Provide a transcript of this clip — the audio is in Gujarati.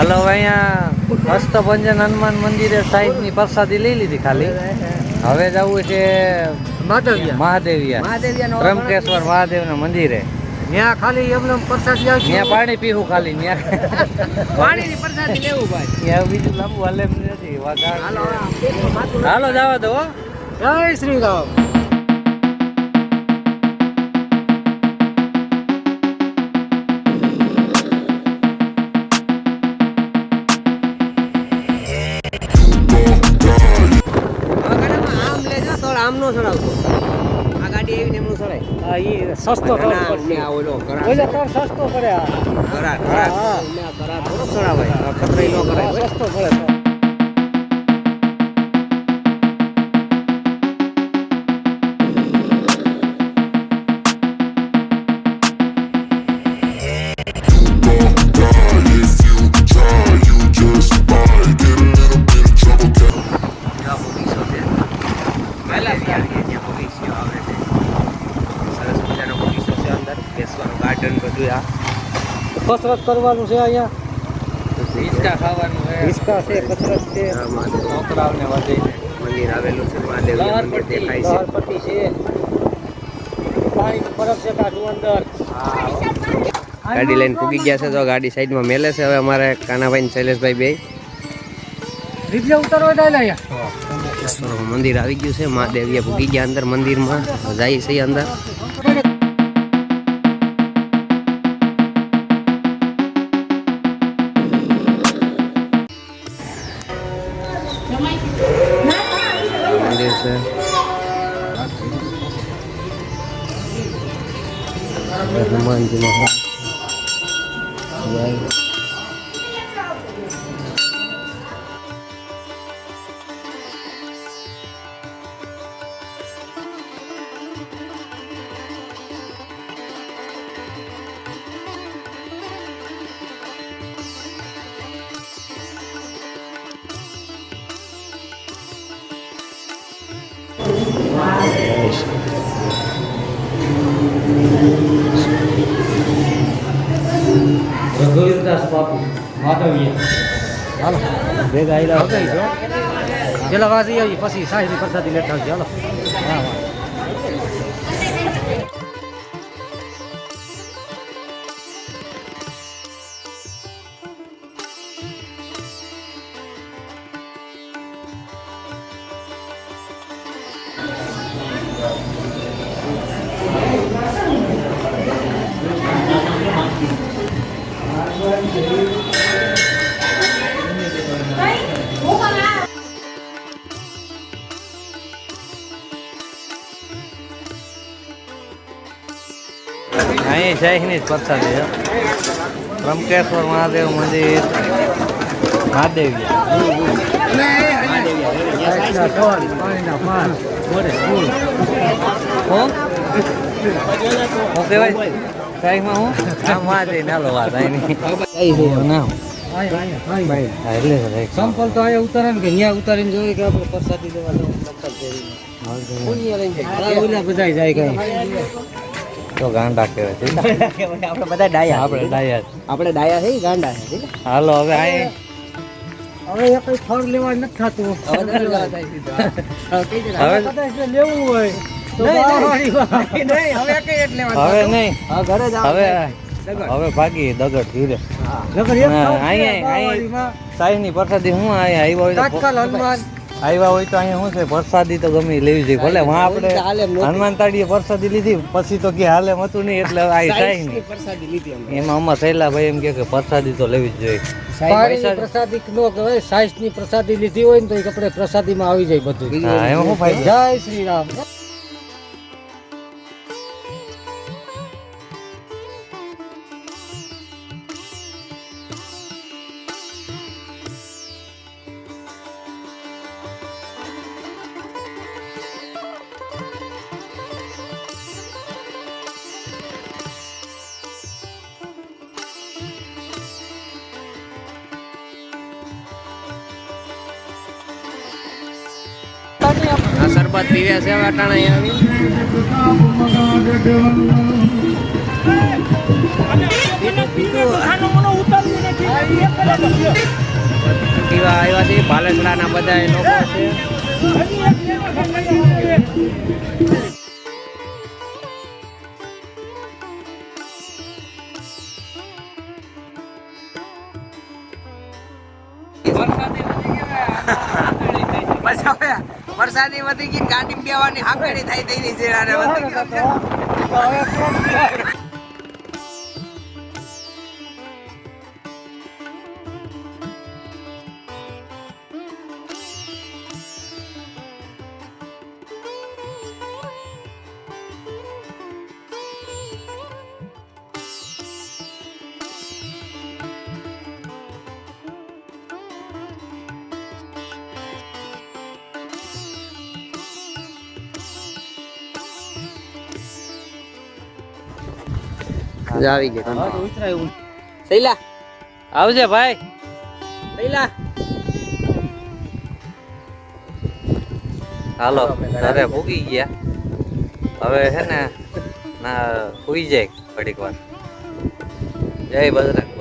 હાલો હવે અહીંયા હસ્તભંજન હનુમાન મંદિરે સાઈડની પ્રસાદી લઈ લીધી ખાલી. હવે જવું છે મહાદેવિયા ત્રંબકેશ્વર મહાદેવના મંદિરે. ત્યાં ખાલી એમને પ્રસાદી આવશે. ત્યાં પાણી પીવું ખાલી. ત્યાં પાણીની પ્રસાદી લેવું ભાઈ. ત્યાં બીજું લાંબુ હાલે એમ નથી. હાલો જવા દો. જય શ્રી રામ. આમ નો ચડાવતો. આ ગાડી એવી ને એમનું ચડાય. હા ઈ સસ્તો પડે. ઓલો સસ્તો પડે. કરા થોડો ચડાવાય. ખતરી નો કરાય. સસ્તો પડે. કસરત કરવાનું છે અહીંયા. હિંચકા ખાવાનું છે. હિંચકા છે, કસરત છે. છોકરાઓને વધે મંદિર આવેલું છે મહાદેવ મંદિર દેખાય છે. લહરપટ્ટી છે. પાણીનો ફરક છે કાઢું અંદર. ગાડી લઈને પૂગી ગયા છે તો ગાડી સાઈડમાં મેલે છે. હવે અમારે કાનાભાઈ ને શૈલેષભાઈ બે રીબલે ઉતરવા જાય અહીંયા. મંદિર આવી ગયું છે. મહાદેવીએ પૂગી ગયા અંદર મંદિરમાં. જાય છે અંદર. મંદિર છે. હનુમાનજી મહારાજ. રઘુવીરદાસ બાપુ માધવિયા. હાલો ભેગા આવેલા પેલા વાસી આવી પછી સાહેબની પ્રસાદી લેતા આવજો. હાલો. હા અહીં જયની જ પ્રસાદી છે. ત્રંબકેશ્વર મહાદેવ મંદિર મહાદેવિયા. કહેવાય હું મહાદેવ નાલો વાત સંપલ તો અહીંયા ઉતારે ને કે ત્યાં ઉતારીને જોઈએ કે આપણે પ્રસાદી દેવા બધા જાય કઈ તો ગાંડા કહેવાય. આપણે બધા ડાયા. આપણે ડાયા છે ગાંડા છે. હાલો હવે અહીં હવે એ કઈ ફળ લેવા નથી થતું. હવે લેવું હોય તો હવે નહીં. હવે ભાગી દગડ ધીરે. સાઈની પ્રસાદી હું અહીંયા આવ્યા હોય તો અહીંયા શું છે પ્રસાદી તો ગમે લેવી જોઈએ. ભલે આપણે હનુમાન તાળીએ પ્રસાદી લીધી પછી તો કે હાલે હતું નહીં એટલે એમાં અમાર થયેલા ભાઈ એમ કે પ્રસાદી તો લેવી જ જોઈએ. પ્રસાદી નો કહેવાય. સાઈઝ ની પ્રસાદી લીધી હોય ને તો આપણે પ્રસાદીમાં આવી જાય બધું. એમાં શું ફાયદો. જય શ્રી રામ. આ શરબત પીવ્યા છે વાટાણા આવી. પીવા આવ્યા છે પાલકડાના બધા લોકો છે. વરસાદી વધી ગઈ ગાડી બેવાની હાકડી થઈ થઈ છે અને આવી ગયા. શૈલા આવજે ભાઈ. શૈલા હાલો ઘરે ભૂગી ગયા. હવે છે ને ના સુઈ જાય ઘડીક વાર. જય બજરંગ.